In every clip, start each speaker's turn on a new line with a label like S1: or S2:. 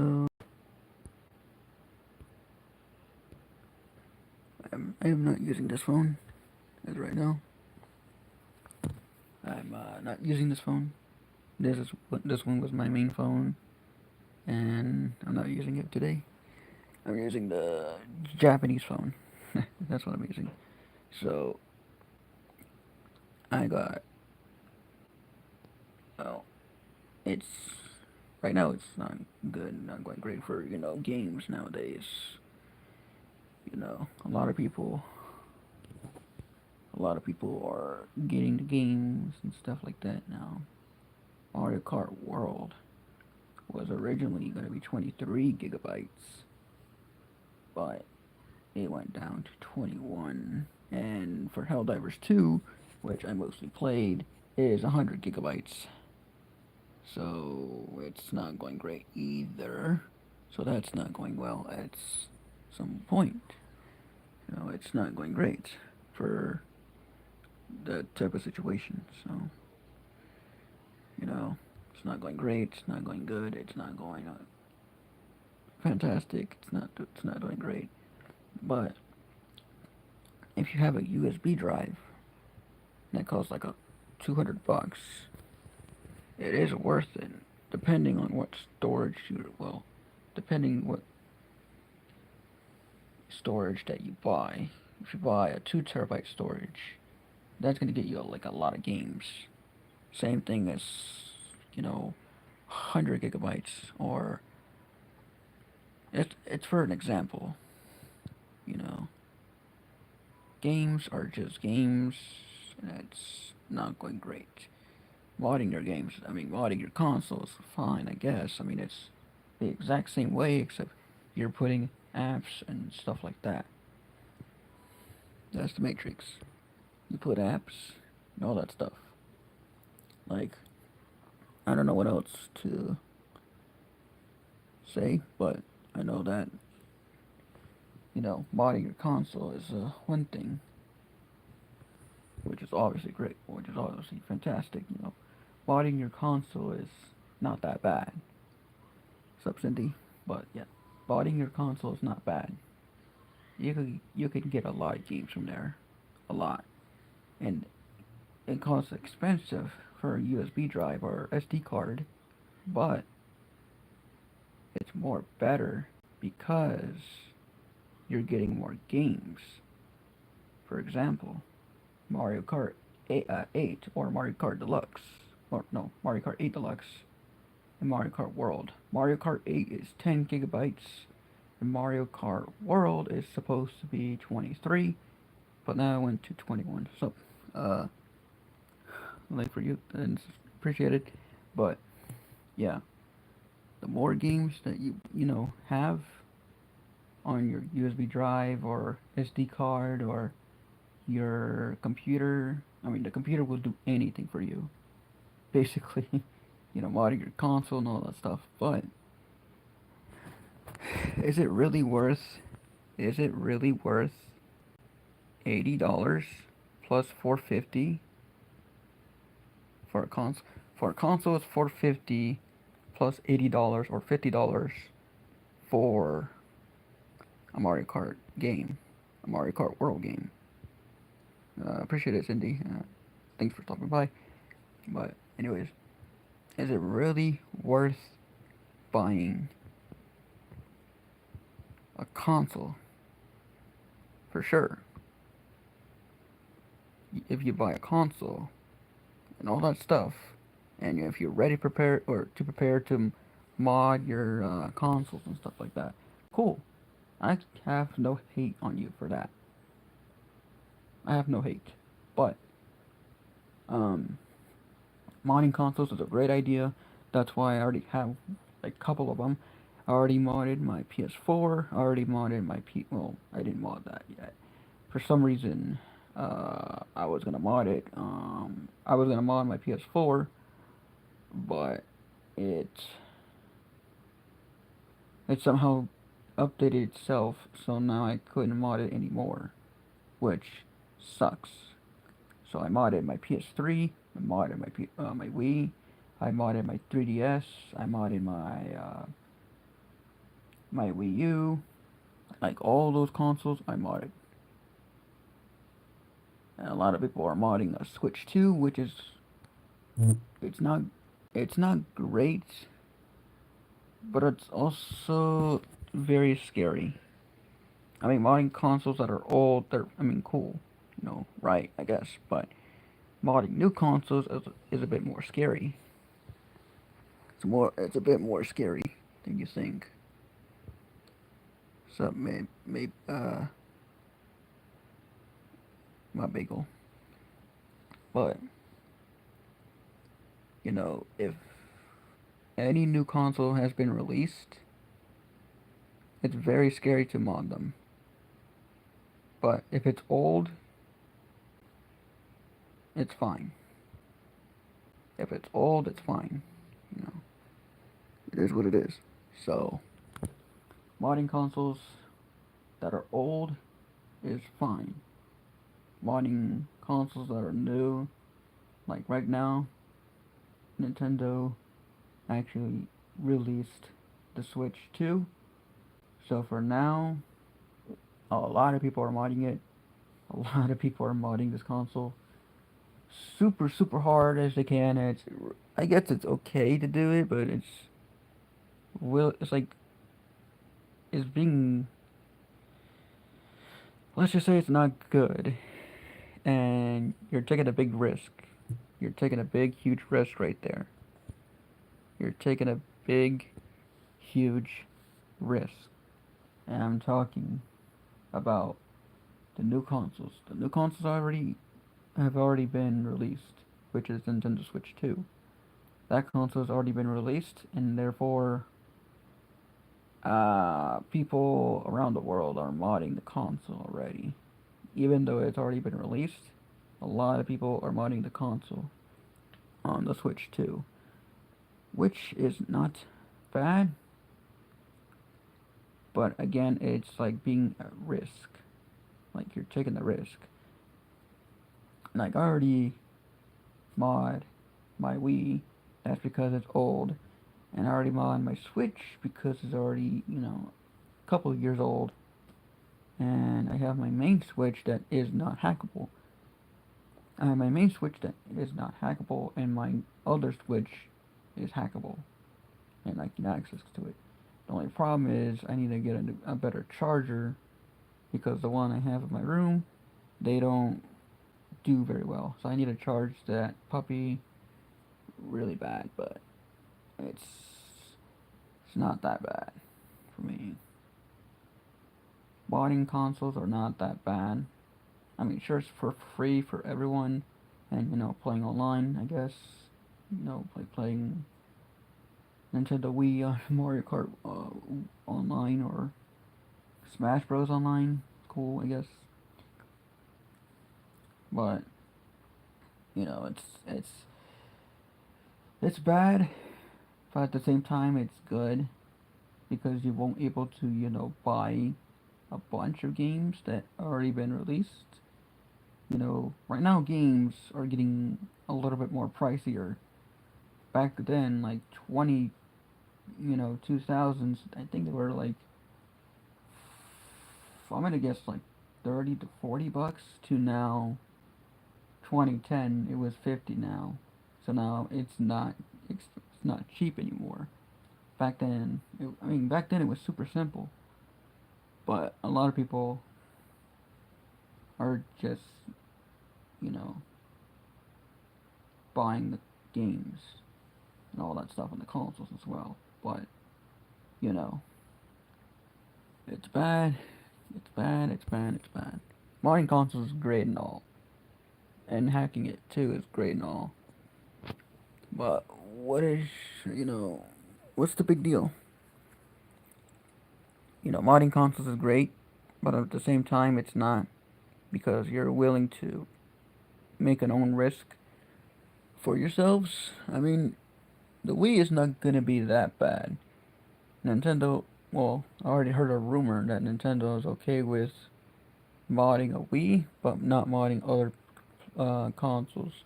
S1: So I am not using this phone as right now. I'm not using this phone. This one was my main phone, and I'm not using it today. I'm using the Japanese phone. That's what I'm using. So I got well, it's right now it's not good, not going great for games nowadays. A lot of people are getting the games and stuff like that now. Mario Kart World was originally going to be 23 gigabytes, but it went down to 21. And for Helldivers 2, which I mostly played, it is 100 gigabytes. So it's not going great either. So that's not going well at some point. It's not going great for that type of situation. So, it's not going great. It's not going good. It's not going fantastic. It's not doing great. But if you have a USB drive that costs like a $200, it is worth it. Depending on what storage depending what storage that you buy. If you buy a 2 terabyte storage, that's gonna get you like a lot of games. Same thing as 100 gigabytes, or it's for an example. You know, games are just games, and it's not going great. Modding your console is fine, I guess. It's the exact same way, except you're putting apps and stuff like that. That's the Matrix. You put apps and all that stuff. Like, I don't know what else to say, but I know that, modding your console is one thing, which is obviously great, which is obviously fantastic. Modding your console is not that bad. Sup, Cindy? But yeah, modding your console is not bad. You could get a lot of games from there, a lot, and it costs expensive for a USB drive or SD card, but it's more better because you're getting more games. For example, Mario Kart 8 or Mario Kart Deluxe, or no, Mario Kart 8 Deluxe and Mario Kart World. Mario Kart 8 is 10 gigabytes, and Mario Kart World is supposed to be 23, but now it went to 21. So, like for you, and appreciate it. But yeah, the more games that you have on your USB drive or SD card or your computer, the computer will do anything for you, basically. Modding your console and all that stuff. But is it really worth? Is it really worth $80 plus 450 for a console? For a console, it's 450 plus $80 or $50 for a Mario Kart game, a Mario Kart World game. Appreciate it, Cindy. Thanks for stopping by. But anyways, is it really worth buying a console? For sure. If you buy a console and all that stuff, and if you're ready to prepare to mod your consoles and stuff like that, cool. I have no hate on you for that. I have no hate, but modding consoles is a great idea. That's why I already have a couple of them. I already modded my PS4. I already modded my Well, I didn't mod that yet. For some reason, I was gonna mod it. I was gonna mod my PS4, but it it somehow updated itself, so now I couldn't mod it anymore, which sucks. So I modded my PS3, I modded my Wii, I modded my 3DS, I modded my my Wii U, like all those consoles, I modded. And a lot of people are modding a Switch 2, which is it's not it's not great, but it's also very scary. I mean, modding consoles that are old, they're cool, right? I guess, but modding new consoles is a bit more scary. It's a bit more scary than you think. So maybe my bagel, but if any new console has been released, it's very scary to mod them. But if it's old, it's fine. If it's old, it's fine. You know, it is what it is. So, modding consoles that are old is fine. Modding consoles that are new, like right now, Nintendo actually released the Switch 2. So for now, a lot of people are modding it. A lot of people are modding this console super super hard as they can. And I guess it's okay to do it, but it's like it's being, let's just say it's not good, and you're taking a big risk. You're taking a big huge risk right there. You're taking a big huge risk, and I'm talking about the new consoles. The new consoles already been released, which is Nintendo Switch 2. That console has already been released, and therefore, people around the world are modding the console already. Even though it's already been released, a lot of people are modding the console on the Switch 2, which is not bad, but again, it's like being at risk. Like you're taking the risk. Like I already mod my Wii, that's because it's old, and I already mod my Switch because it's already, a couple of years old, and I have my main Switch that is not hackable. I have my main Switch that is not hackable, and my other Switch is hackable, and I can access to it. The only problem is I need to get a better charger because the one I have in my room, they don't do very well. So I need to charge that puppy really bad, but it's it's not that bad for me. Modding consoles are not that bad. I mean, sure, it's for free for everyone, and playing online, I guess. Playing Nintendo Wii, Mario Kart online, or Smash Bros online. Cool, I guess. But it's bad, but at the same time, it's good because you won't able to buy a bunch of games that already been released. Right now games are getting a little bit more pricier. Back then, like 2000s, I think they were like, I'm gonna guess like 30 to 40 bucks to now 2010 it was 50 now. So now it's not cheap anymore. Back then it was super simple, but a lot of people are just, you know, buying the games and all that stuff on the consoles as well. But, you know, it's bad. It's bad. It's bad. It's bad. Modding consoles is great and all, and hacking it too is great and all. But you know, what's the big deal? Modding consoles is great, but at the same time, it's not because you're willing to make an own risk for yourselves. I mean, the Wii is not gonna be that bad. Nintendo, well, I already heard a rumor that Nintendo is okay with modding a Wii, but not modding other consoles.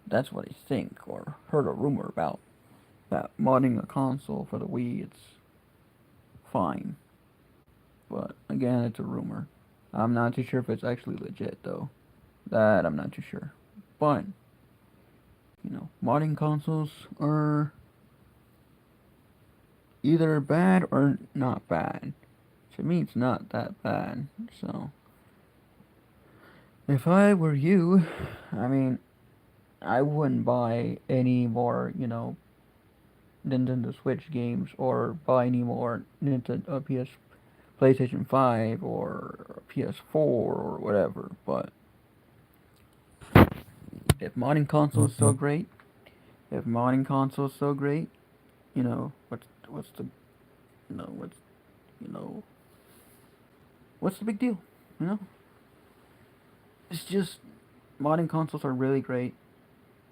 S1: That's what I think, or heard a rumor about. That modding a console for the Wii, it's fine. But again, it's a rumor. I'm not too sure if it's actually legit though. That I'm not too sure. But modding consoles are either bad or not bad. To me, it's not that bad. So, if I were you, I mean, I wouldn't buy any more, Nintendo Switch games or buy any more Nintendo PlayStation 5 or PS4 or whatever. But if modding console is so great, if modding console is so great, what's the you know what's you know what's the big deal? You know, it's just modding consoles are really great.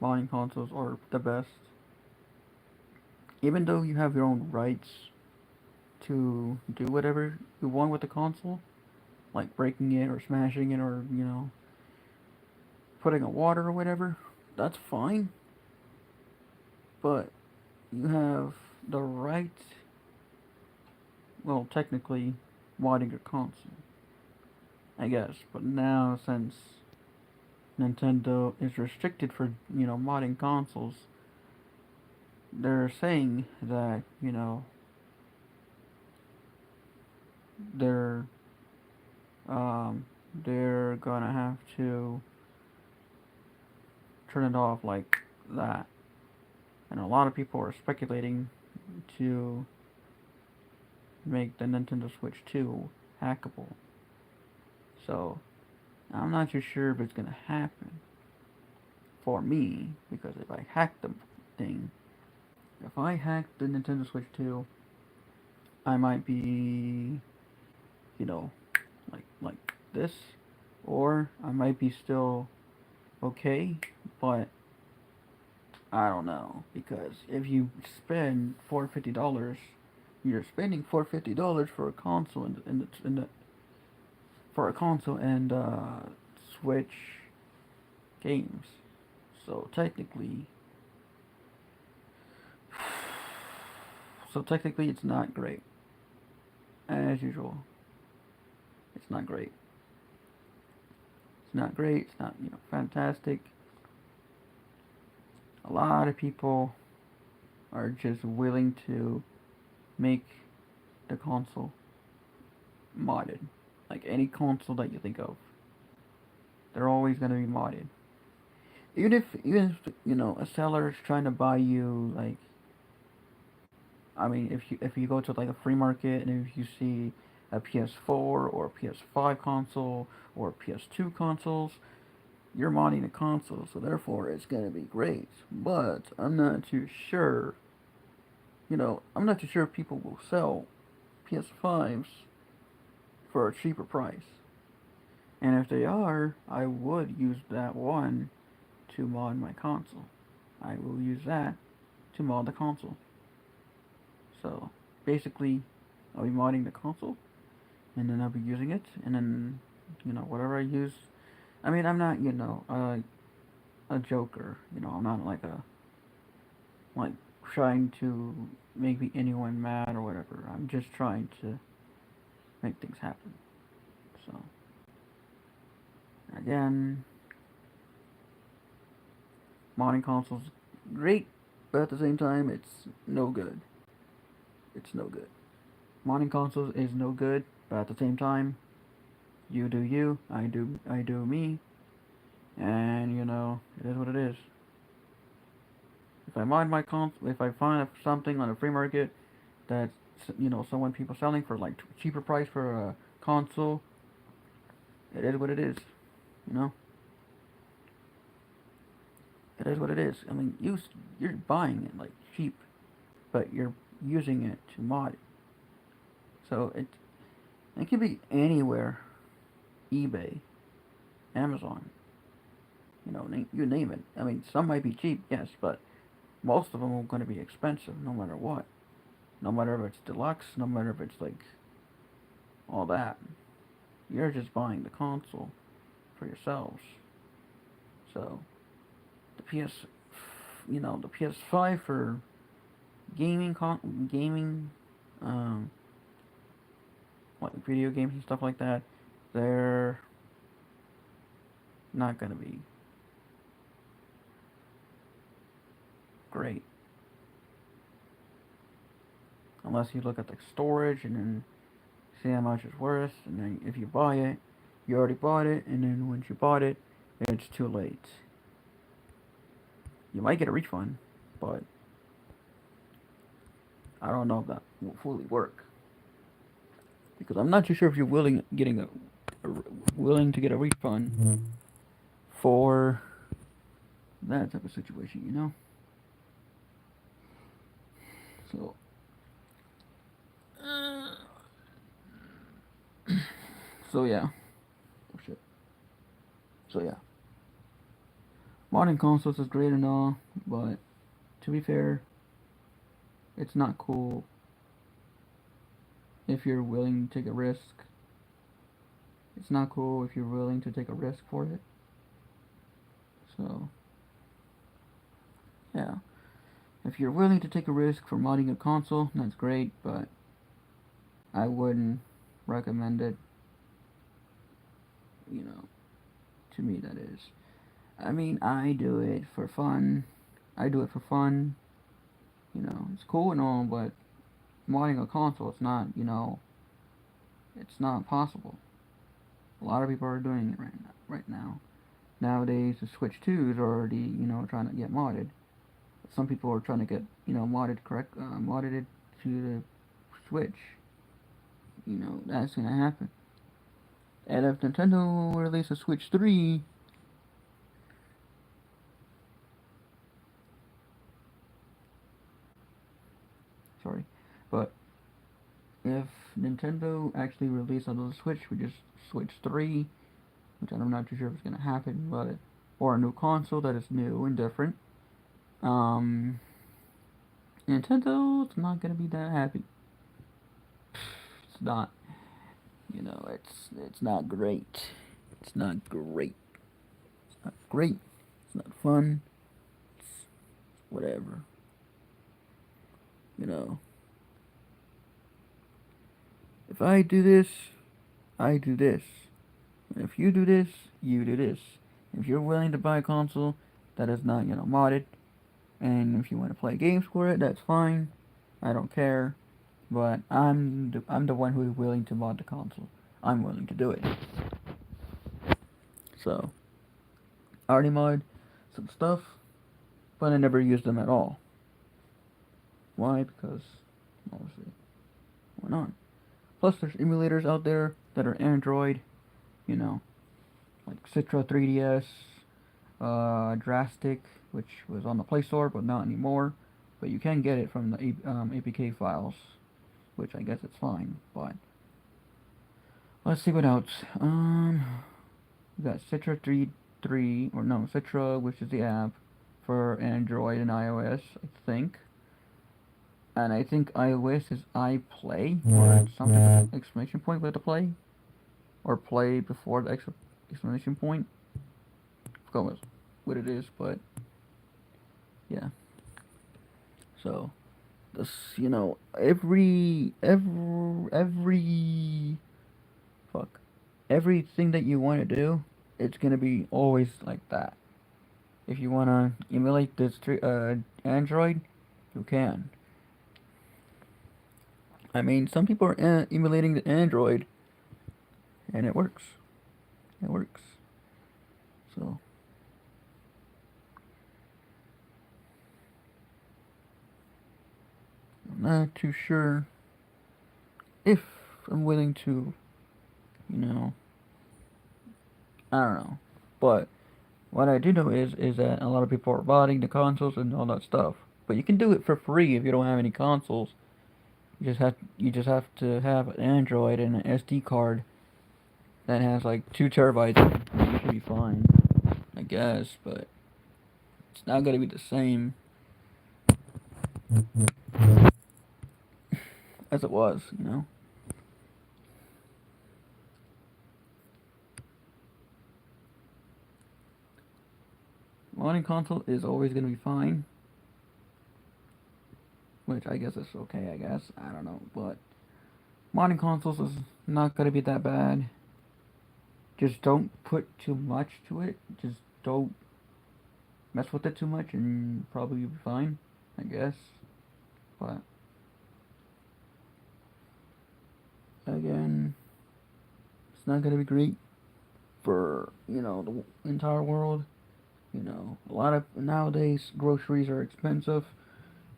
S1: Modding consoles are the best. Even though you have your own rights to do whatever you want with the console, like breaking it or smashing it or putting a water or whatever, that's fine. But you have the right, well, technically, modding your console, I guess. But now, since Nintendo is restricted for modding consoles, they're saying that they're they're gonna have to turn it off like that. And a lot of people are speculating to make the Nintendo Switch 2 hackable. So, I'm not too sure if it's gonna happen for me, because if I hack the thing, if I hack the Nintendo Switch 2, I might be, you know, like this, or I might be still okay, but I don't know, because if you spend $450, you're spending $450 for a console in the for a console and Switch games. So technically, it's not great. As usual, it's not great. It's not great. It's not fantastic. A lot of people are just willing to make the console modded. Like any console that you think of, they're always gonna be modded. Even if a seller is trying to buy you, like, I mean, if you go to like a free market and if you see a PS4 or a PS5 console or PS2 consoles, you're modding a console, so therefore it's gonna be great. But I'm not too sure. I'm not too sure if people will sell PS5s for a cheaper price. And if they are, I would use that one to mod my console. I will use that to mod the console. So basically, I'll be modding the console, and then I'll be using it, and then whatever I use. I mean, I'm not a joker. I'm not like trying to make anyone mad or whatever. I'm just trying to make things happen. So again, modding consoles great, but at the same time, it's no good. It's no good. Modding consoles is no good, but at the same time, you do you, I do me, and it is what it is. If I mod my console, if I find something on the free market that someone people selling for like cheaper price for a console, it is what it is. You know, it is what it is. I mean, you're buying it like cheap, but you're using it to mod it. So it can be anywhere, eBay, Amazon. You name it. I mean, some might be cheap, yes, but most of them are going to be expensive, no matter what. No matter if it's deluxe, no matter if it's like all that. You're just buying the console for yourselves. So the the PS5 for gaming, like video games and stuff like that, they're not gonna be great unless you look at the storage and then see how much it's worth, and then if you buy it, you already bought it, and then once you bought it, it's too late. You might get a refund, but I don't know if that will fully work because I'm not too sure if you're willing to get a refund for that type of situation, you know. So, so yeah. Oh shit. So yeah, modern consoles is great and all, but to be fair, it's not cool if you're willing to take a risk. It's not cool if you're willing to take a risk for it. So, yeah. If you're willing to take a risk for modding a console, that's great, but I wouldn't recommend it, you know, to me that is. I mean, I do it for fun. I do it for fun. You know, it's cool and all, but modding a console, it's not, you know, it's not possible. A lot of people are doing it right now. Nowadays, the Switch 2 is already, you know, trying to get modded. Some people are trying to get, you know, modded it to the Switch. You know, that's gonna happen. And if Nintendo releases a Switch 3, sorry, but if Nintendo actually releases another Switch, which is Switch 3, which I'm not too sure if it's gonna happen, but or a new console that is new and different, um, Nintendo's not gonna be that happy. It's not. You know, it's not great. It's not great. It's not great. It's not fun. It's whatever. You know, if I do this, I do this. And if you do this, you do this. If you're willing to buy a console that is not, you know, modded, and if you want to play games for it, that's fine. I don't care. But I'm the one who is willing to mod the console. I'm willing to do it. So I already mod some stuff, but I never used them at all. Why? Because obviously, why not? Plus, there's emulators out there that are Android. You know, like Citra 3DS, Drastic, which was on the Play Store, but not anymore. But you can get it from the APK files, which I guess it's fine. But let's see what else. We got Citra 3, or no, Citra, which is the app for Android and iOS, I think. And I think iOS is iPlay, or something, exclamation point with the play, or play before the exclamation point. I forgot what it is, but yeah. So this, you know, fuck, everything that you want to do, it's gonna be always like that. If you wanna emulate this Android, you can. I mean, some people are emulating the Android, and it works. It works. So I'm not too sure if I'm willing to, you know, I don't know. But what I do know is that a lot of people are buying the consoles and all that stuff. But you can do it for free if you don't have any consoles. You just have to have an Android and an SD card that has like 2 terabytes. And you should be fine, I guess. But it's not gonna be the same as it was, you know. Modding console is always gonna be fine, which I guess is okay. I guess I don't know, but Modding consoles is not gonna be that bad. Just don't put too much to it. Just don't mess with it too much, and probably you'll be fine, I guess. But again, it's not gonna be great for the entire world. A lot of nowadays groceries are expensive,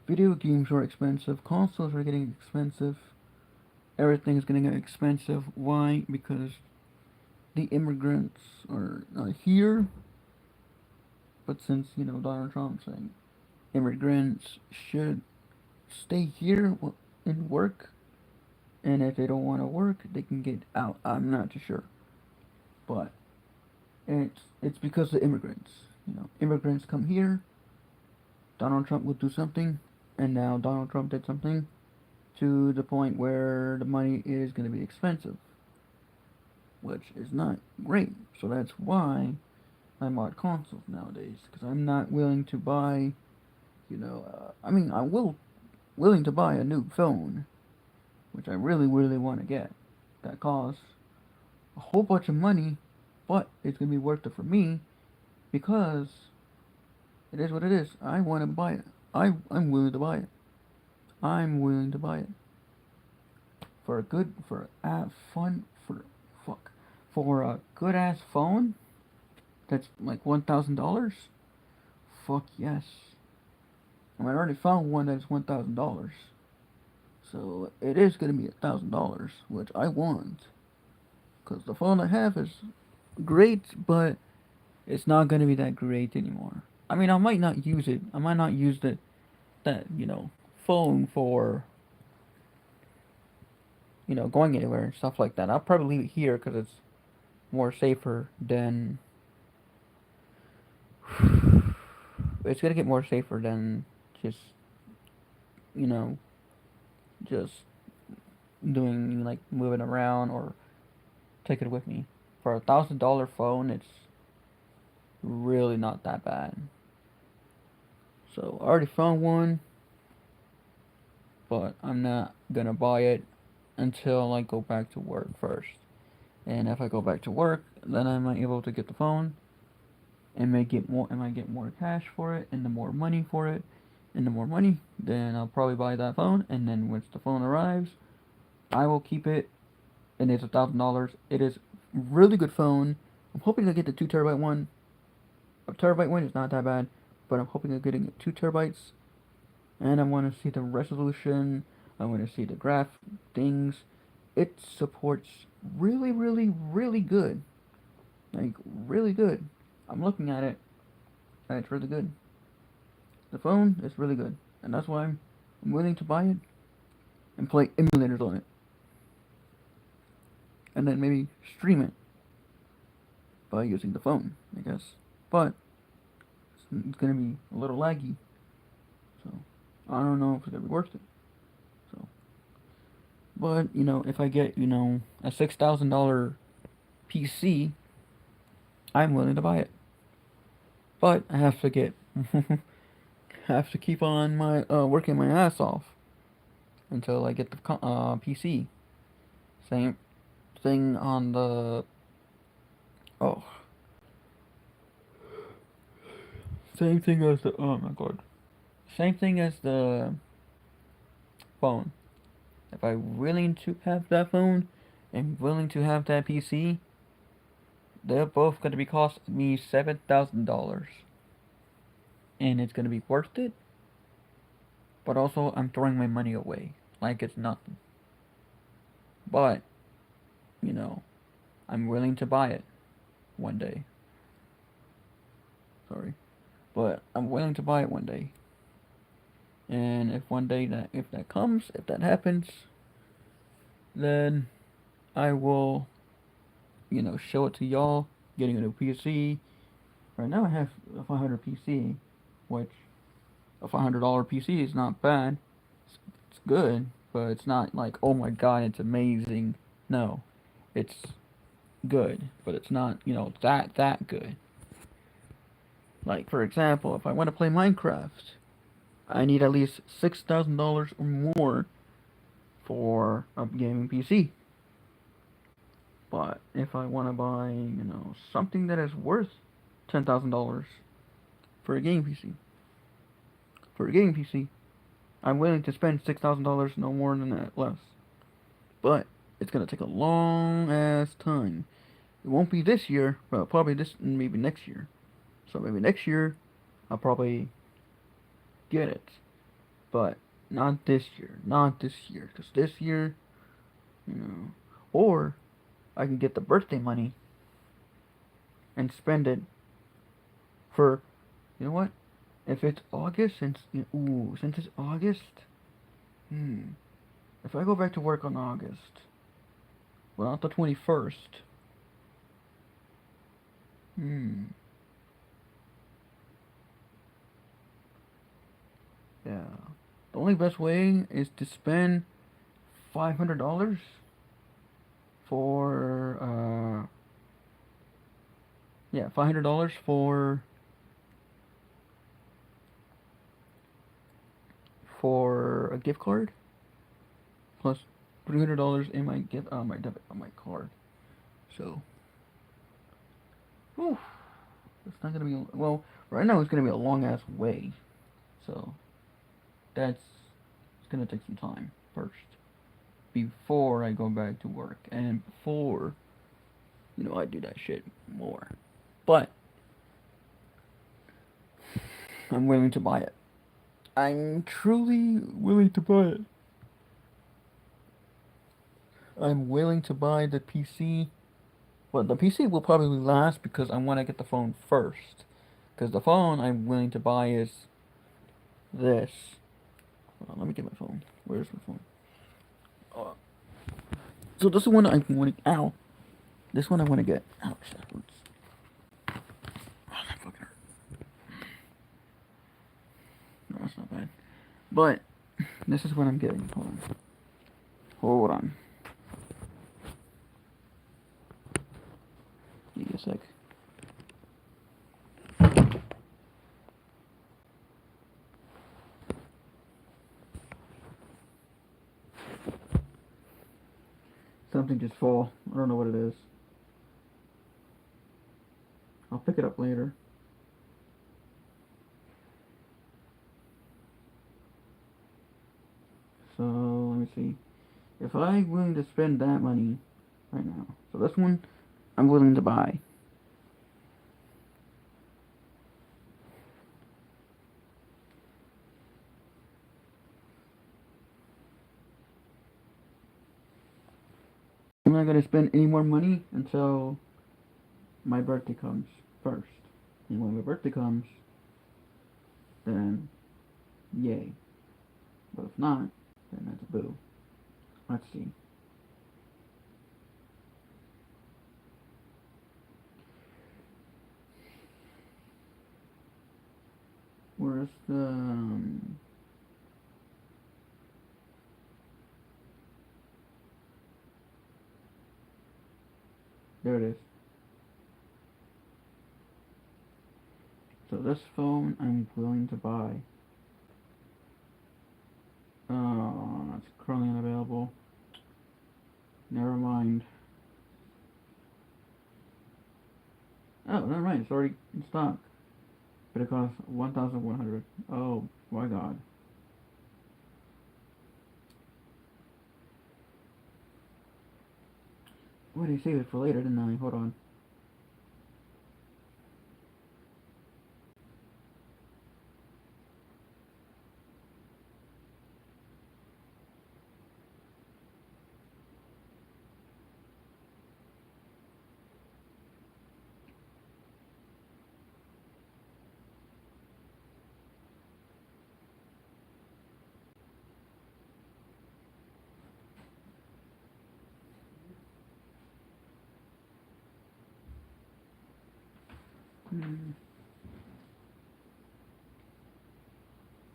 S1: video games are expensive, consoles are getting expensive. Everything is getting expensive. Why? Because the immigrants are not here. But since Donald Trump saying immigrants should stay here and work, and if they don't want to work, they can get out. I'm not too sure, but it's because of immigrants. Immigrants come here. Donald Trump would do something, and now Donald Trump did something to the point where the money is going to be expensive, which is not great. So that's why I mod consoles nowadays, because I'm not willing to buy. I mean, I will willing to buy a new phone, which I really, really want to get. That costs a whole bunch of money, but it's gonna be worth it for me because it is what it is. I want to buy it. I'm willing to buy it. I'm willing to buy it for a good for a fun for fuck for a good ass phone that's like $1,000. Fuck yes. I mean, I already found one that's $1,000. So it is gonna be $1,000, which I want. Cause the phone I have is great, but it's not gonna be that great anymore. I mean, I might not use it. I might not use that phone for going anywhere and stuff like that. I'll probably leave it here because it's more safer than. It's gonna get more safer than just you know just doing like moving around or taking it with me. For $1,000 phone, it's really not that bad. So I already found one, but I'm not gonna buy it until I go back to work first. And if I go back to work, then I might be able to get the phone and might get more cash for it and the more money for it. And the more money, then I'll probably buy that phone, and then once the phone arrives, I will keep it, and it's $1,000. It is really good phone. I'm hoping to get the 2 terabyte one. A terabyte one is not that bad, but I'm hoping of getting 2 terabytes. And I want to see the resolution. I want to see the graph things. It supports really, really, really good. Like really good. I'm looking at it, and it's really good. The phone is really good, and that's why I'm willing to buy it and play emulators on it, and then maybe stream it by using the phone, I guess. But it's gonna be a little laggy, so I don't know if it's gonna be worth it. So, but if I get a $6,000 PC, I'm willing to buy it. But I have to get have to keep on my working my ass off until I get the PC. Same thing on the oh same thing as the oh my god. Same thing as the phone. If I'm willing to have that phone and willing to have that PC, they're both gonna be costing me $7,000. And it's gonna be worth it. But also I'm throwing my money away like it's nothing. But, you know, I'm willing to buy it one day. Sorry. But I'm willing to buy it one day. And if one day if that comes, if that happens, then I will, show it to y'all, getting a new PC. Right now I have a 500 PC, which a $500 PC is not bad. It's good, but it's not like, oh my god, it's amazing. No, it's good, but it's not, that good. Like, for example, if I want to play Minecraft, I need at least $6,000 or more for a gaming PC. But if I want to buy, something that is worth $10,000 for a gaming PC, I'm willing to spend $6,000, no more than that, less. But it's gonna take a long ass time. It won't be this year, but probably maybe next year. So maybe next year, I'll probably get it, but not this year. Not this year, because this year, you know, or I can get the birthday money and spend it for, you know what? If it's August, since it's August, if I go back to work on August, well, not the 21st, yeah. The only best way is to spend $500 for, $500 for a gift card plus $300 in my gift my debit on my card. So, whew, it's not gonna be well. Right now, it's gonna be a long ass way. So that's it's gonna take some time first before I go back to work and before I do that shit more. But I'm willing to buy it. I'm truly willing to buy it. I'm willing to buy the PC. Well, the PC will probably last because I want to get the phone first. Because the phone I'm willing to buy is this. Hold on, let me get my phone. Where's my phone? So this is one I want to. Ow. This one I want to get. Ouch, that hurts. Oh, that fucking hurt. No, that's not bad. But this is what I'm getting. Hold on. Hold on. Give me a sec. Something just fall. I don't know what it is. I'll pick it up later. So let me see. If I'm willing to spend that money right now, so this one I'm willing to buy. I'm not gonna spend any more money until my birthday comes first. And when my birthday comes, then yay. But if not, then that's a boo. Let's see. Where's the there it is. So this phone I'm willing to buy. Oh, it's currently unavailable. Never mind. Oh, never mind. It's already in stock. But it costs 1,100. Oh my god. Wait, I saved it for later, didn't I? Hold on.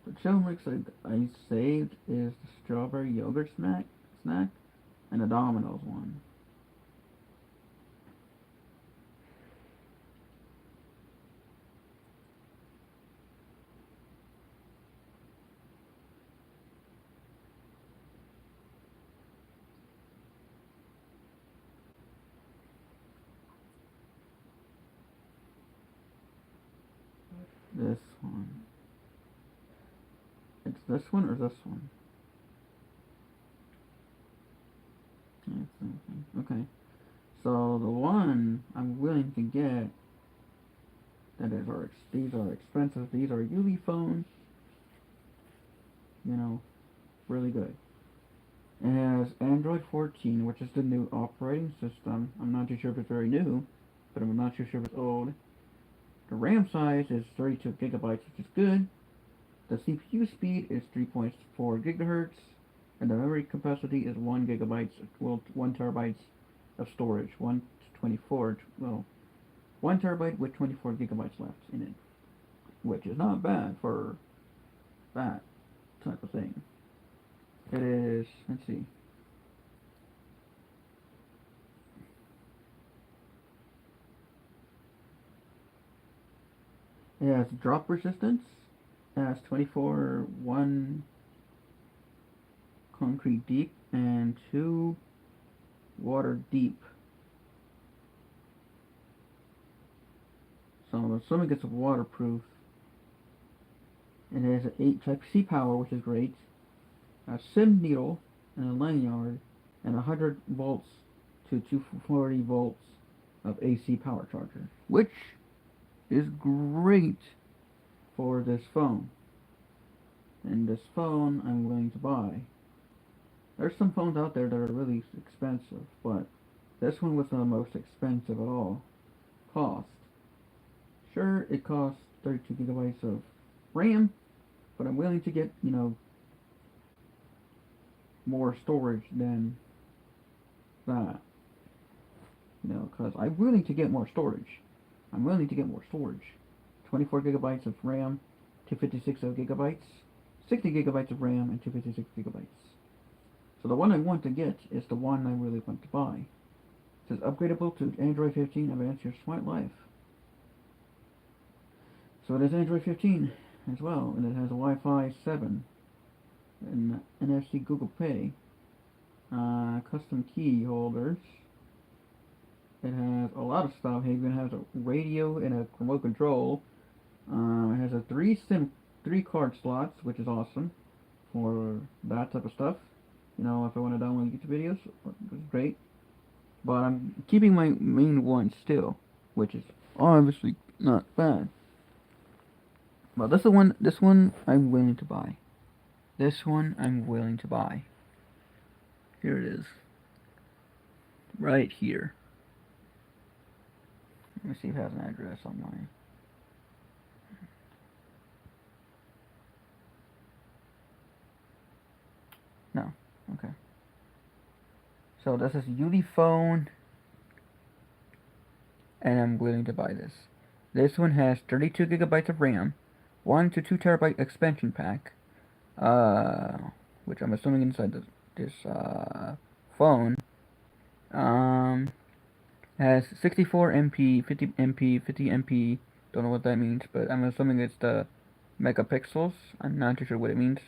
S1: The jailbreak I saved is the strawberry yogurt snack, and the Domino's one. this one. It's this one or this one? Okay. So the one I'm willing to get that is these are expensive. These are UV phones. You know, really good. It has Android 14, which is the new operating system. I'm not too sure if it's very new, but I'm not too sure if it's old. The RAM size is 32 gigabytes, which is good. The CPU speed is 3.4 gigahertz, and the memory capacity is 1 gigabytes, well, 1 terabytes of storage. 124, well, 1 terabyte with 24 gigabytes left in it, which is not bad for that type of thing. It is, let's see. It has drop resistance. It has 24 1 concrete deep and 2 water deep. So I'm assuming it's waterproof. It has an 8 Type-C power, which is great. A SIM needle and a lanyard, and 100 volts to 240 volts of AC power charger, which is great for this phone. And this phone I'm willing to buy. There's some phones out there that are really expensive, but this one was the most expensive at all. Cost. Sure, it costs 32 gigabytes of RAM, but I'm willing to get, more storage than that. Because I'm willing to get more storage. 24 gigabytes of RAM, 256 gigabytes, 60 gigabytes of RAM, and 256 gigabytes. So the one I want to get is the one I really want to buy. It says upgradable to Android 15, advance your smart life. So it is Android 15 as well, and it has a Wi-Fi 7, and NFC Google Pay, custom key holders. It has a lot of stuff. It even has a radio and a remote control. It has a three card slots, which is awesome for that type of stuff. If I want to download YouTube videos, it's great. But I'm keeping my main one still, which is obviously not bad. But this one I'm willing to buy. This one I'm willing to buy. Here it is. Right here. Let me see if it has an address on mine. No. Okay. So this is UV phone, and I'm willing to buy this. This one has 32 gigabytes of RAM, 1 to 2 terabyte expansion pack, which I'm assuming inside this phone, has 64 MP, 50 MP, 50 MP. Don't know what that means, but I'm assuming it's the megapixels. I'm not too sure what it means.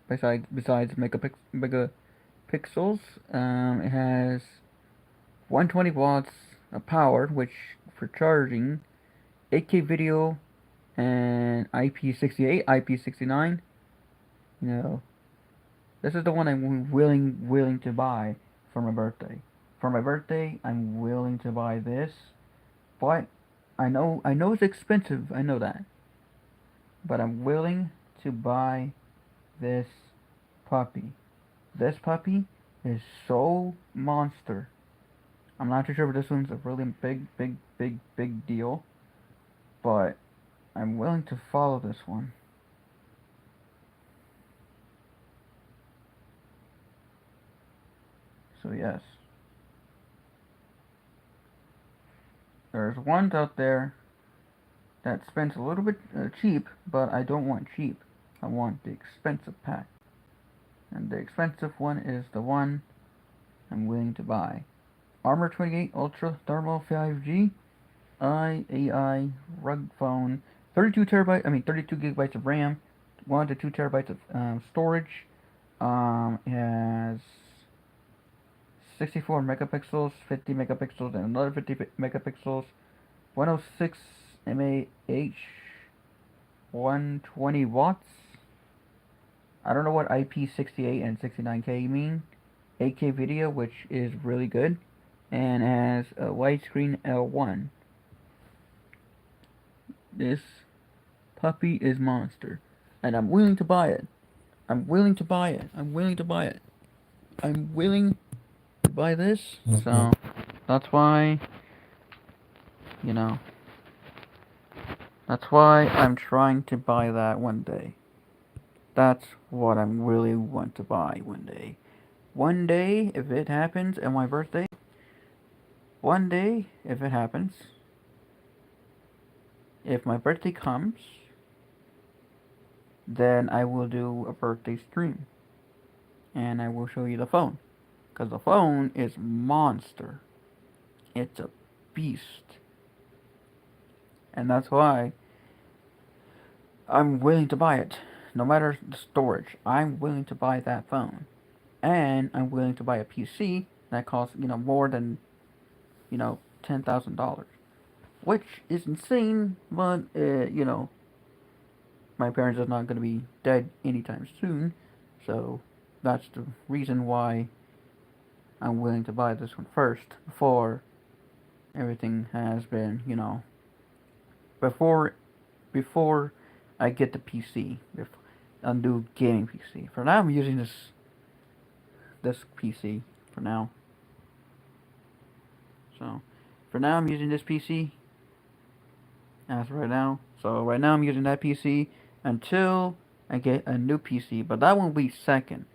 S1: Besides megapixels, it has 120 watts of power, which for charging, 8K video, and IP68, IP69. This is the one I'm willing to buy for my birthday. For my birthday, I'm willing to buy this, but I know it's expensive. I know that, but I'm willing to buy this puppy. This puppy is so monster. I'm not too sure if this one's a really big deal, but I'm willing to follow this one. So yes. There's ones out there that spends a little bit cheap, but I don't want cheap. I want the expensive pack. And the expensive one is the one I'm willing to buy. Armor 28 Ultra Thermal 5G AI rug phone, 32 gigabytes of RAM, 1 to 2 terabytes of storage. It has 64 megapixels, 50 megapixels, and another 50 megapixels, 106 mAh, 120 watts. I don't know what IP68 and 69K mean. 8K video, which is really good, and has a widescreen L1. This puppy is monster, and I'm willing to buy it. I'm willing to buy it. I'm willing to buy it. I'm willing to buy this. So that's why, you know, that's why I'm trying to buy that one day. That's what I really want to buy one day. One day, if it happens on my birthday, one day, if it happens, if my birthday comes, then I will do a birthday stream. And I will show you the phone. Because the phone is monster. It's a beast. And that's why I'm willing to buy it. No matter the storage, I'm willing to buy that phone. And I'm willing to buy a PC that costs, more than, $10,000. Which is insane, but, my parents are not going to be dead anytime soon. So that's the reason why I'm willing to buy this one first before everything has been, before before I get the PC, a new gaming PC. For now, I'm using this PC for now. So, for now, I'm using this PC as right now. So right now, I'm using that PC until I get a new PC. But that one will be second.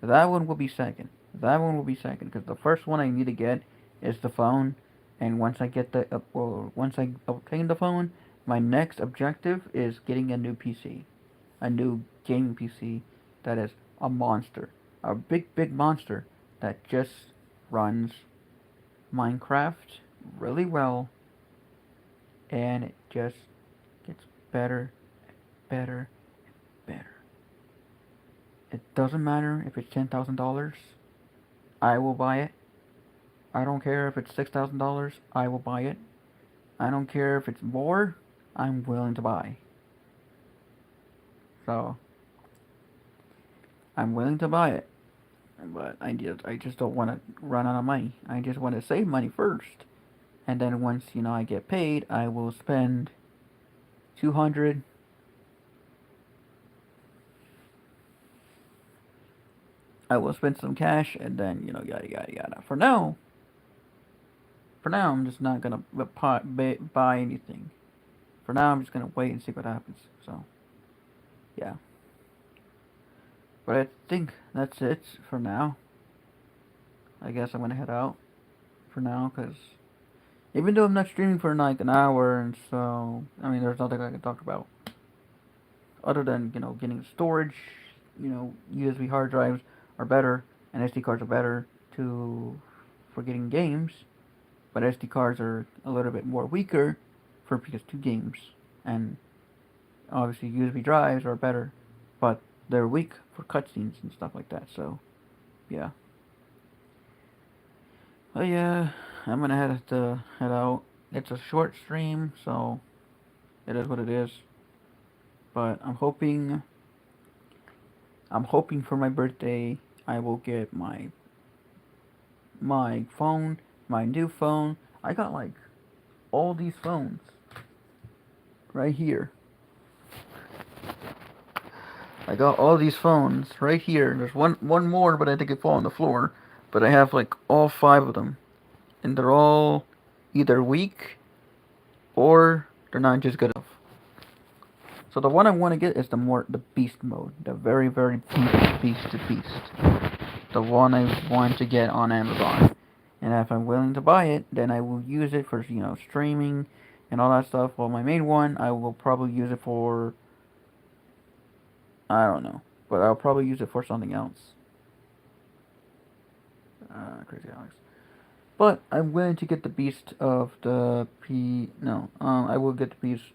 S1: That one will be second. That one will be second because the first one I need to get is the phone. And once I get once I obtain the phone, my next objective is getting a new PC, a new gaming PC that is a monster, a big monster that just runs Minecraft really well, and it just gets better, better, better. It doesn't matter if it's $10,000. I will buy it. I don't care if it's $6,000. I will buy it. I don't care if it's more. I'm willing to buy. So I'm willing to buy it, but I just don't want to run out of money. I just want to save money first, and then once I get paid, I will spend 200. I will spend some cash, and then yada yada yada. For now, I'm just not gonna buy anything. For now, I'm just gonna wait and see what happens. So, yeah. But I think that's it for now. I guess I'm gonna head out for now, because even though I'm not streaming for like an hour, and so there's nothing I can talk about other than getting storage. USB hard drives are better, and SD cards are better for getting games, but SD cards are a little bit more weaker for PS2 games, and obviously USB drives are better, but they're weak for cutscenes and stuff like that. So, yeah. But yeah, I'm gonna head out. It's a short stream, so it is what it is. But I'm hoping for my birthday I will get my phone, my new phone. I got like all these phones right here. I got all these phones right here. There's one more, but I think it fell on the floor. But I have like all 5 of them, and they're all either weak or they're not just good enough. So the one I want to get is the beast mode, the very beast to beast. The one I want to get on Amazon, and if I'm willing to buy it, then I will use it for streaming and all that stuff. Well, my main one I will probably use it for, I don't know, but I'll probably use it for something else. Crazy Alex. But I'm willing to get the beast of the P. No, I will get the beast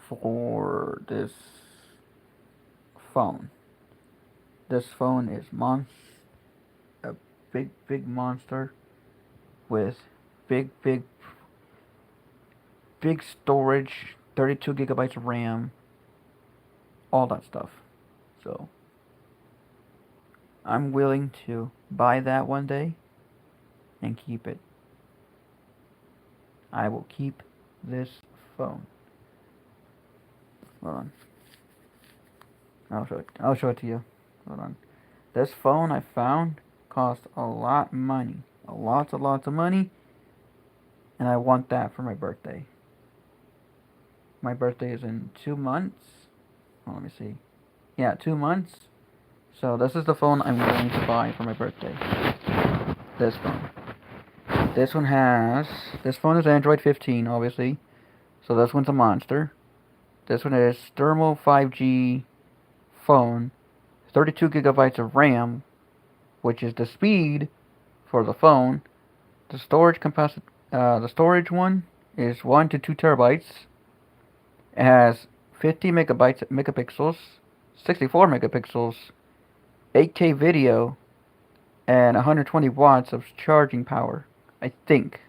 S1: for this phone. This phone is a big monster with big storage, 32 gigabytes of RAM, all that stuff. So I'm willing to buy that one day and keep it. I will keep this phone. Hold on. I'll show it. I'll show it to you. Hold on. This phone I found cost a lot of money. Lots of money. And I want that for my birthday. My birthday is in 2 months. Oh, let me see. Yeah, 2 months. So this is the phone I'm going to buy for my birthday. This phone. This phone is Android 15, obviously. So this one's a monster. This one is thermal 5G phone, 32 gigabytes of RAM, which is the speed for the phone. The storage one is 1 to 2 terabytes. It has 50 megapixels, 64 megapixels, 8K video, and 120 watts of charging power. I think.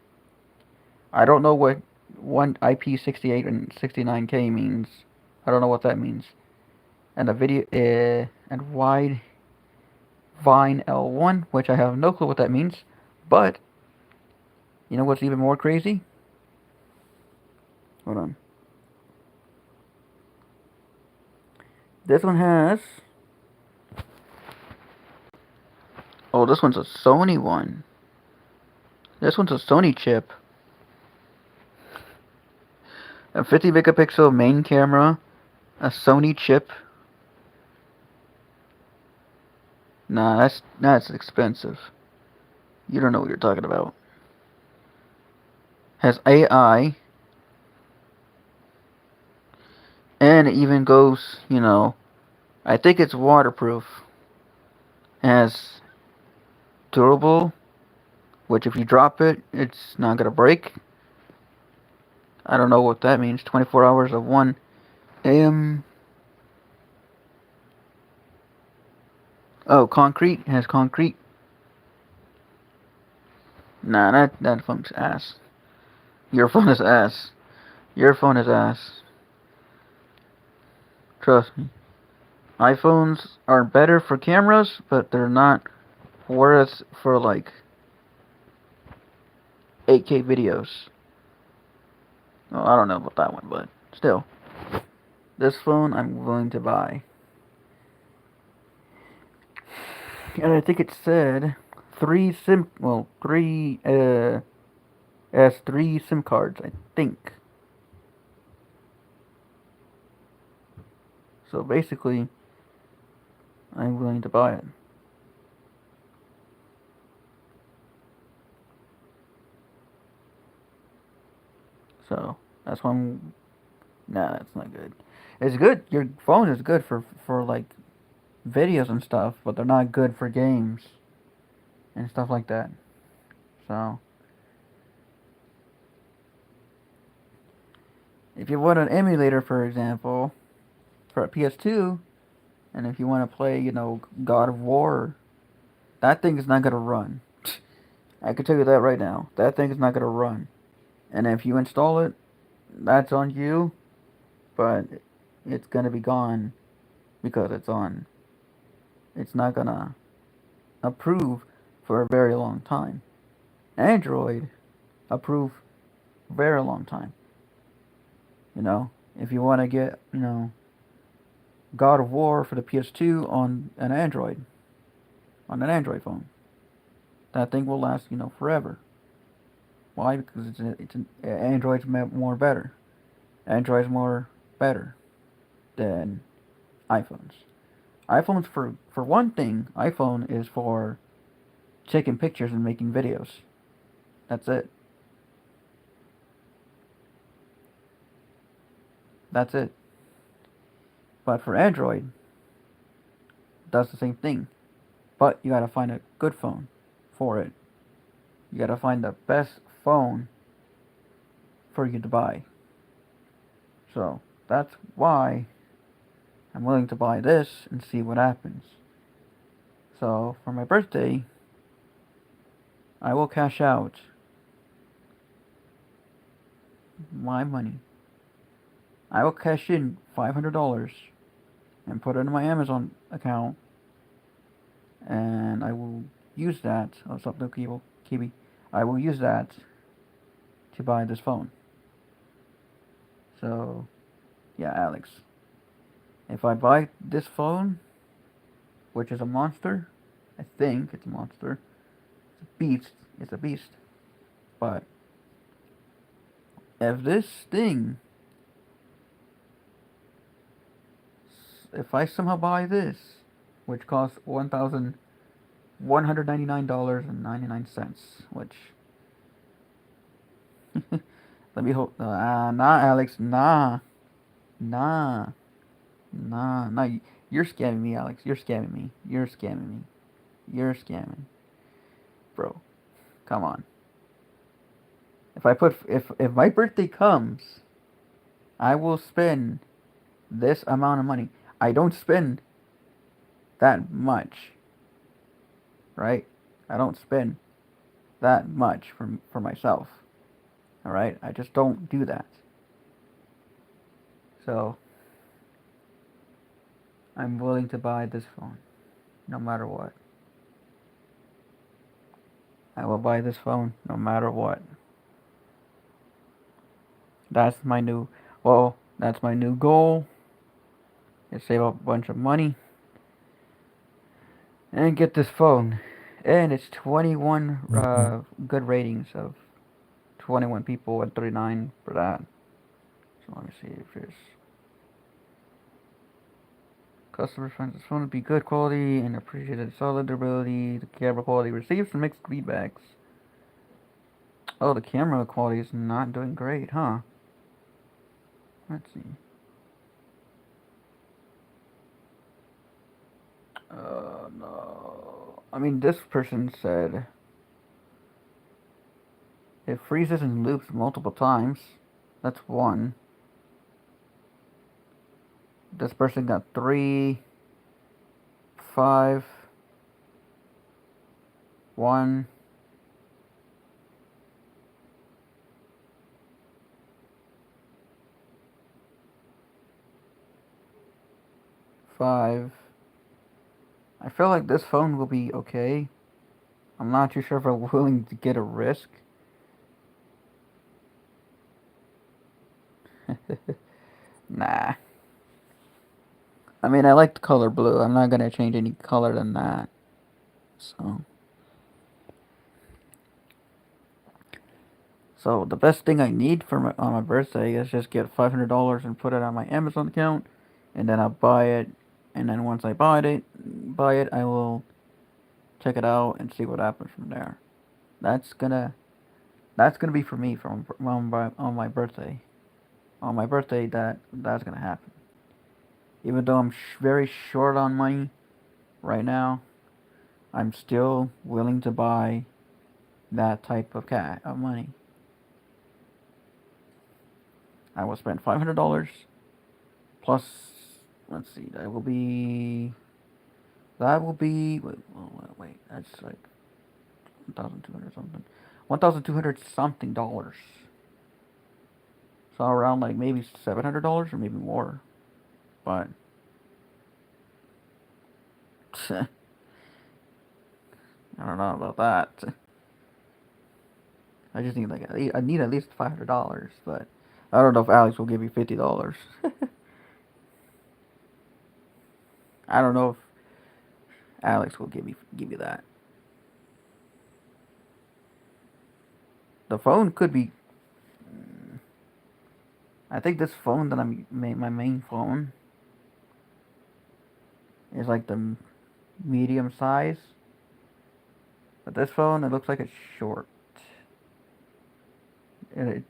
S1: I don't know what one IP68 and 69K means. I don't know what that means. And a video and wide Vine L1, which I have no clue what that means. But you know what's even more crazy? Hold on. This one has. Oh, this one's a Sony one. This one's a Sony chip. A 50 megapixel main camera. A Sony chip. Nah, that's expensive. You don't know what you're talking about. Has AI. And it even goes, I think it's waterproof. Has durable, which if you drop it, it's not gonna break. I don't know what that means. 24 hours of 1 AM. Oh, concrete. It has concrete. Nah, that phone's ass. Your phone is ass. Your phone is ass. Trust me. iPhones are better for cameras, but they're not worth for like 8K videos. Well, I don't know about that one, but still. This phone I'm willing to buy. And I think it said has 3 SIM cards, I think. So basically, I'm willing to buy it. So that's why I'm. Nah, that's not good. It's good. Your phone is good for like videos and stuff, but they're not good for games and stuff like that. So if you want an emulator, for example, for a PS2, and if you want to play, God of War, that thing is not gonna run. I can tell you that right now. That thing is not gonna run. And if you install it, that's on you, but it's gonna be gone because it's not gonna approve for a very long time. Android approve very long time. If you want to get, God of War for the PS2 on an Android phone, that thing will last, forever. Why? Because Android's more better. Android's more better than iPhones. iPhones for one thing, iPhone is for taking pictures and making videos. That's it. That's it. But for Android, it does the same thing. But you gotta find a good phone for it. You gotta find the best phone for you to buy. So that's why I'm willing to buy this and see what happens. So for my birthday, I will cash out my money. I will cash in $500 and put it in my Amazon account, and I will use that. Oh, something Kiwi. I will use that to buy this phone. So, yeah, Alex. If I buy this phone, which is a monster, I think it's a monster. It's a beast. It's a beast. But if this thing, if I somehow buy this, which costs $1,199.99, which let me hope. Nah, Alex. Nah, nah. You're scamming me, Alex. You're scamming me. You're scamming me. You're scamming, bro. Come on. If my birthday comes, I will spend this amount of money. I don't spend that much, right? I don't spend that much for myself. All right? I just don't do that. So, I'm willing to buy this phone no matter what. I will buy this phone no matter what. That's my new that's my new goal. Is save up a bunch of money and get this phone. And it's 21 good ratings of 21 people and 39 for that. So let me see if there's customers find this phone to be good quality and appreciated solid durability. The camera quality receives some mixed feedbacks. Oh, the camera quality is not doing great, huh? Let's see. No. I mean, this person said it freezes and loops multiple times. That's one. This person got 3, 5, 1. Five. I feel like this phone will be okay. I'm not too sure if I'm willing to get a risk. Nah. I mean, I like the color blue. I'm not gonna change any color than that. So the best thing I need for on my birthday is just get $500 and put it on my Amazon account, and then I'll buy it. And then once I buy it, I will check it out and see what happens from there. That's gonna that's gonna be for me from on my birthday. On my birthday, that's gonna happen. Even though I'm very short on money right now, I'm still willing to buy that type of money. I will spend $500 plus. Let's see. Wait. That's like 1,200 something. 1,200 something dollars. So around like maybe $700 or maybe more. But I don't know about that. I just need I need at least $500, but I don't know if Alex will give me $50. I don't know if Alex will give me that. The phone could be. I think this phone that my main phone is like the medium size, but this phone it looks like it's short.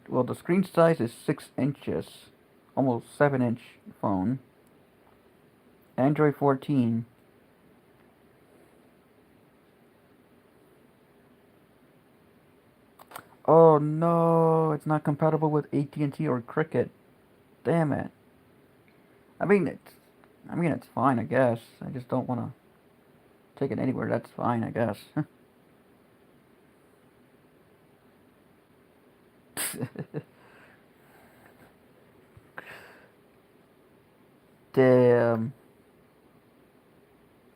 S1: Well, the screen size is 6 inches, almost 7-inch phone. Android 14. Oh no, it's not compatible with AT&T or Cricket. Damn it. I mean it's fine, I guess. I just don't want to take it anywhere. That's fine, I guess. Damn.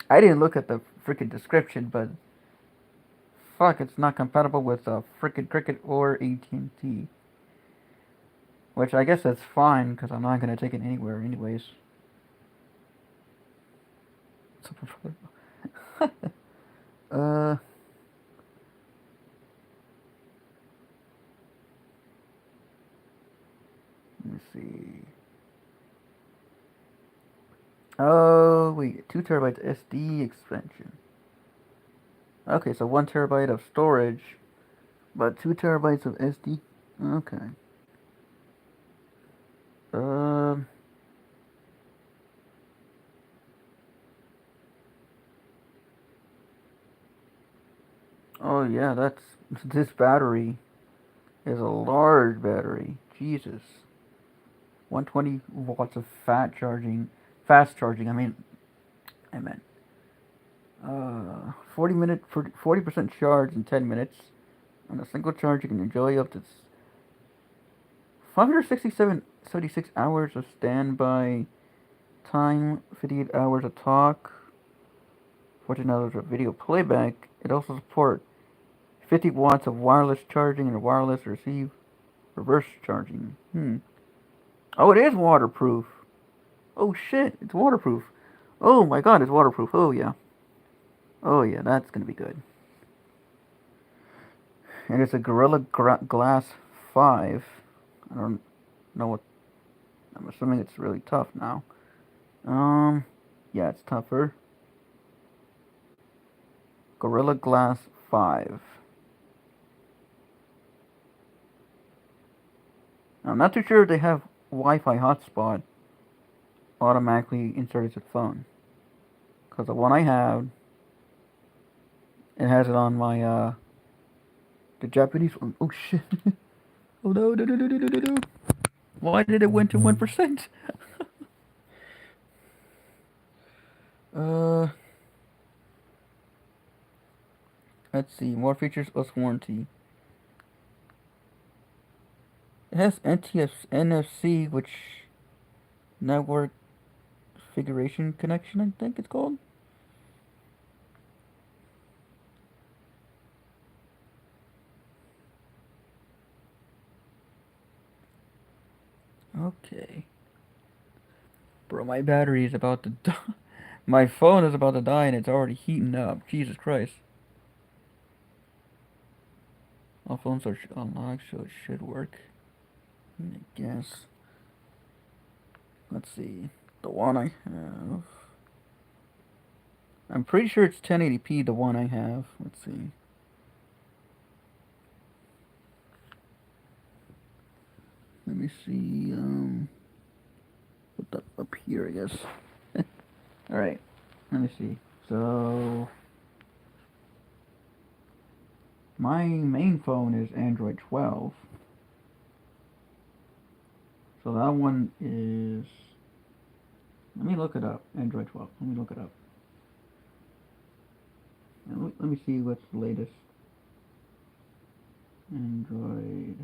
S1: I didn't look at the freaking description, but fuck, it's not compatible with freaking Cricket or AT&T. Which I guess that's fine because I'm not gonna take it anywhere anyways. uh, let me see. Oh wait, 2 terabytes SD expansion. Okay, so 1 terabyte of storage, but 2 terabytes of SD. Okay. Um. Oh yeah, that's this battery is a large battery. Jesus. 120 watts of fast charging. I meant 40% charge in 10 minutes. On a single charge, you can enjoy up to 576 hours of standby time, 58 hours of talk, 14 hours of video playback. It also supports 50 watts of wireless charging and wireless receive reverse charging. Oh, it is waterproof. Oh shit, it's waterproof. Oh my god, it's waterproof. Oh yeah. Oh yeah, that's gonna be good. And it's a Glass 5. I don't know what. I'm assuming it's really tough now. Yeah, it's tougher. Gorilla Glass 5. I'm not too sure if they have Wi-Fi hotspot automatically inserted to the phone. Because the one I have, it has it on my, the Japanese one. Oh shit. Oh no, no, no, no, no, no, no, no. Why did it went to 1%? uh, let's see. More features plus warranty. It has NFC, which network configuration connection, I think it's called. Okay. Bro, my battery is about to die. My phone is about to die and it's already heating up. Jesus Christ. All phones are unlocked, so it should work. I guess. Let's see. The one I have. I'm pretty sure it's 1080p, the one I have. Let's see. Let me see. Put that up here, I guess. Alright. Let me see. So. My main phone is Android 12. So that one is. Let me look it up. Android 12. Let me look it up. Let me see what's the latest. Android.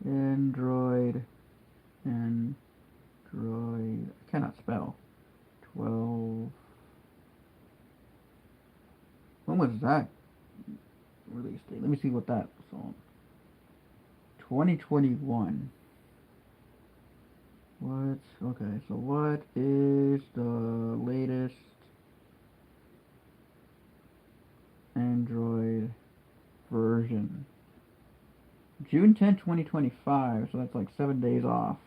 S1: Android. Android. I cannot spell. 12. When was that release date? Let me see what that was on. 2021. What? Okay, so what is the latest Android version? June 10th, 2025, so that's like 7 days off.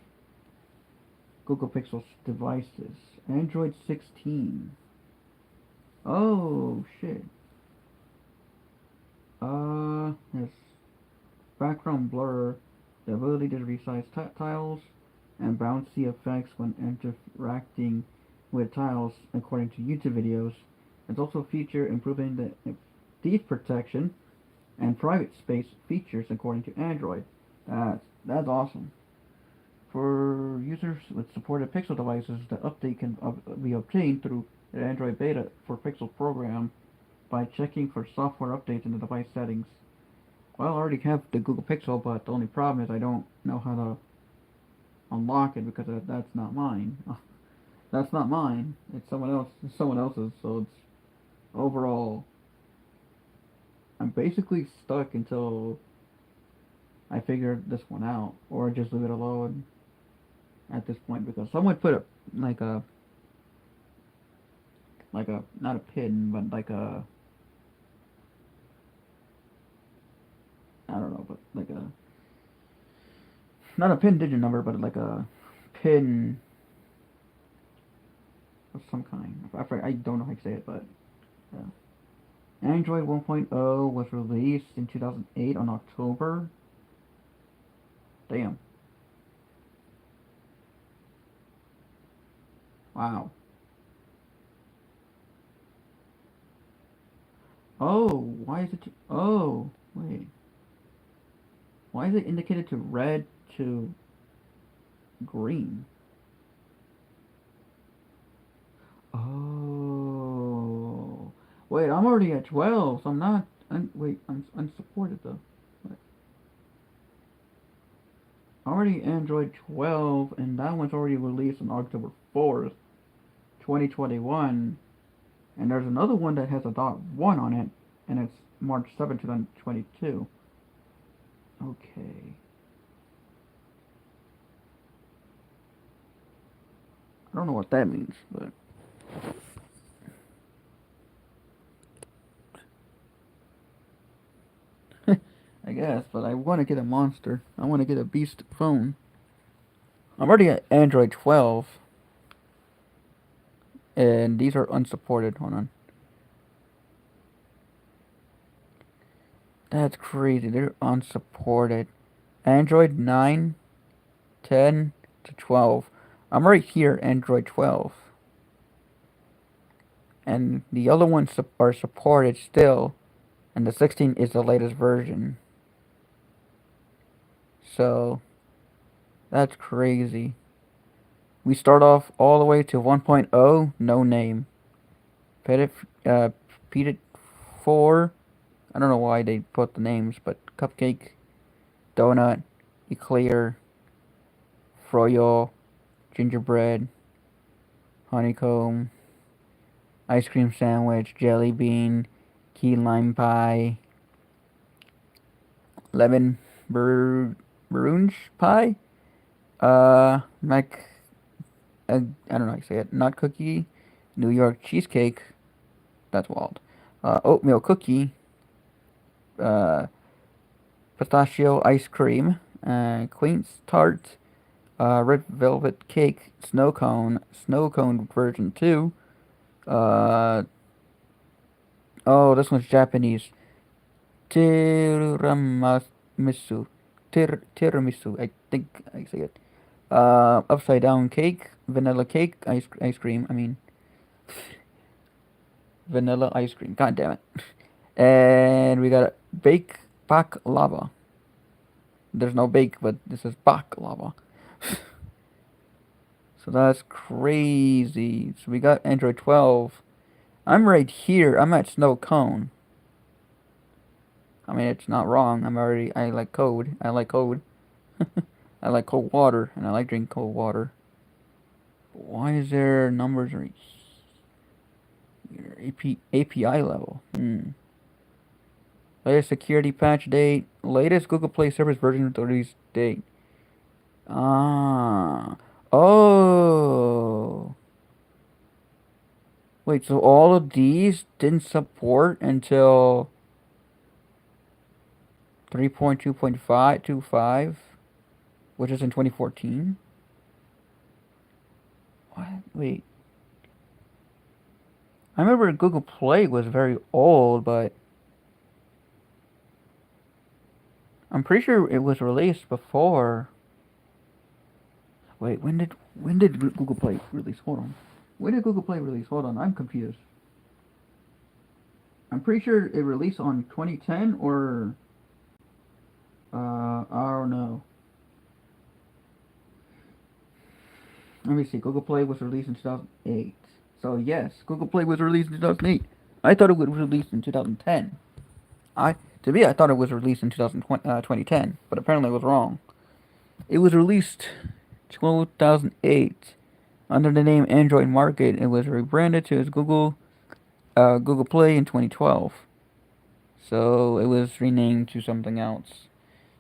S1: Google Pixel devices. Android 16. Oh, shit. Yes. Background blur, the ability to resize tiles, and bouncy effects when interacting with tiles according to YouTube videos. It's also a feature improving the thief protection and private space features according to Android. That's awesome. For users with supported Pixel devices, the update can be obtained through the Android beta for Pixel program by checking for software updates in the device settings. Well, I already have the Google Pixel, but the only problem is I don't know how to unlock it because that's not mine. That's not mine. It's someone else. It's someone else's. So it's overall. I'm basically stuck until I figure this one out, or just leave it alone at this point because someone put a like a not a pin but like a I don't know but like a not a pin digit number but like a pin of some kind. I don't know how to say it, but yeah. Android 1.0 was released in 2008 on October. Damn. Wow. Oh, why is it? Oh, wait. Why is it indicated to red to green? Oh. Wait, I'm already at 12, so I'm not. Wait, I'm unsupported though. Wait. Already Android 12, and that one's already released on October 4th, 2021. And there's another one that has a .1 on it, and it's March 7th, 2022. Okay. I don't know what that means, but I guess. But I want to get a monster. I want to get a beast phone. I'm already at Android 12, and these are unsupported. Hold on. That's crazy. They're unsupported. Android 9, 10 to 12. I'm right here, Android 12. And the other ones are supported still, and the 16 is the latest version. So, that's crazy. We start off all the way to 1.0, no name. Petit, uh, Petit 4, I don't know why they put the names, but Cupcake, Donut, Eclair, Froyo, Gingerbread, Honeycomb, Ice Cream Sandwich, Jelly Bean, Key Lime Pie, Lemon Maroonge Pie, Mac, I don't know how to say it, Nut Cookie, New York Cheesecake, that's wild, Oatmeal Cookie, uh, Pistachio Ice Cream, Queen's Tart, Red Velvet Cake, Snow Cone version 2, uh, oh, this one's Japanese, Tiramisu, Tiramisu, I think I say it, Upside Down Cake, Vanilla Cake, ice cream, I mean, vanilla ice cream, god damn it, and we got Bake Baklava. There's no bake, but this is baklava. So that's crazy. So we got Android 12. I'm right here. I'm at Snow Cone. I mean, it's not wrong. I like code. I like code. I like cold water, and I like drinking cold water. Why is there numbers right here? API level. Latest security patch date. Latest Google Play Service version release date. Ah. Oh. Wait, so all of these didn't support until 3.2.525, which is in 2014? What? Wait. I remember Google Play was very old, but I'm pretty sure it was released before. Wait, when did Google Play release? Hold on. When did Google Play release? Hold on, I'm confused. I'm pretty sure it released on 2010 or I don't know. Let me see. Google Play was released in 2008. So yes, Google Play was released in 2008. I thought it was released in 2010. I To me, I thought it was released in 2010, but apparently I was wrong. It was released 2008 under the name Android Market. It was rebranded to as Google Play in 2012. So it was renamed to something else.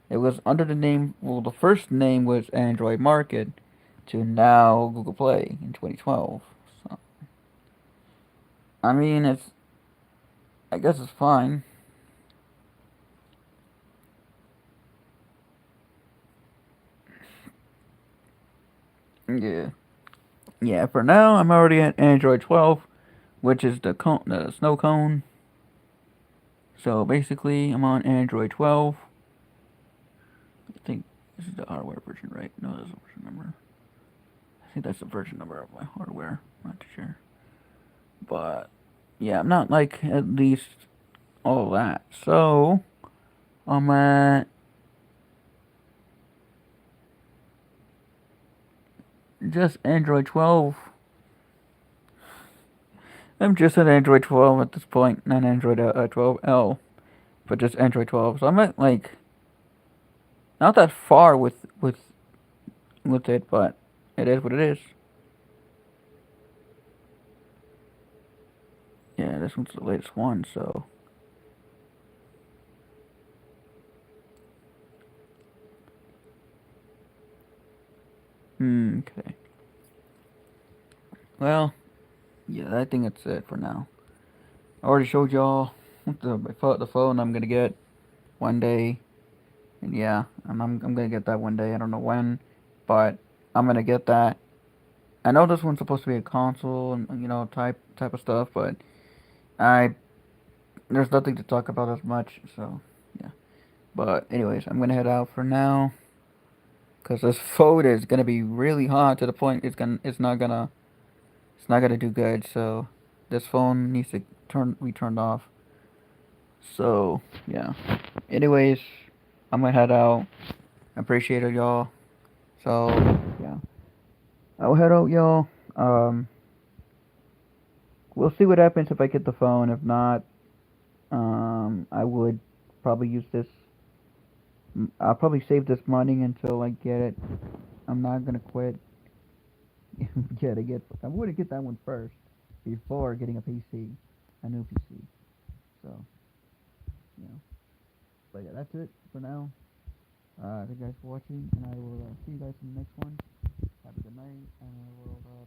S1: It was under the name. Well, the first name was Android Market, to now Google Play in 2012. So I mean, I guess it's fine. Yeah. Yeah, for now, I'm already at Android 12, which is the snow cone. So basically, I'm on Android 12. I think this is the hardware version, right? No, that's the version number. I think that's the version number of my hardware. I'm not too sure. But yeah, I'm not like at least all that. So I'm at just Android 12. I'm just at Android 12 at this point, not Android 12L, but just Android 12. So I'm at like not that far with it, but it is what it is. Yeah, this one's the latest one, so okay. Well, yeah, I think that's it for now. I already showed y'all the phone I'm gonna get one day, and yeah, I'm gonna get that one day. I don't know when, but I'm gonna get that. I know this one's supposed to be a console and type of stuff, but I there's nothing to talk about as much. So yeah. But anyways, I'm gonna head out for now because this phone is gonna be really hot to the point it's not gonna do good. So this phone needs to be turned off. So yeah. Anyways, I'm gonna head out. I appreciate it, y'all. So yeah, I'll head out, y'all. We'll see what happens if I get the phone. If not, I would probably use this. I'll probably save this money until I get it. I'm not gonna quit. I would get that one first before getting a PC, a new PC. So yeah, but yeah, that's it for now. Thank you guys for watching, and I will see you guys in the next one. Have a good night, and I will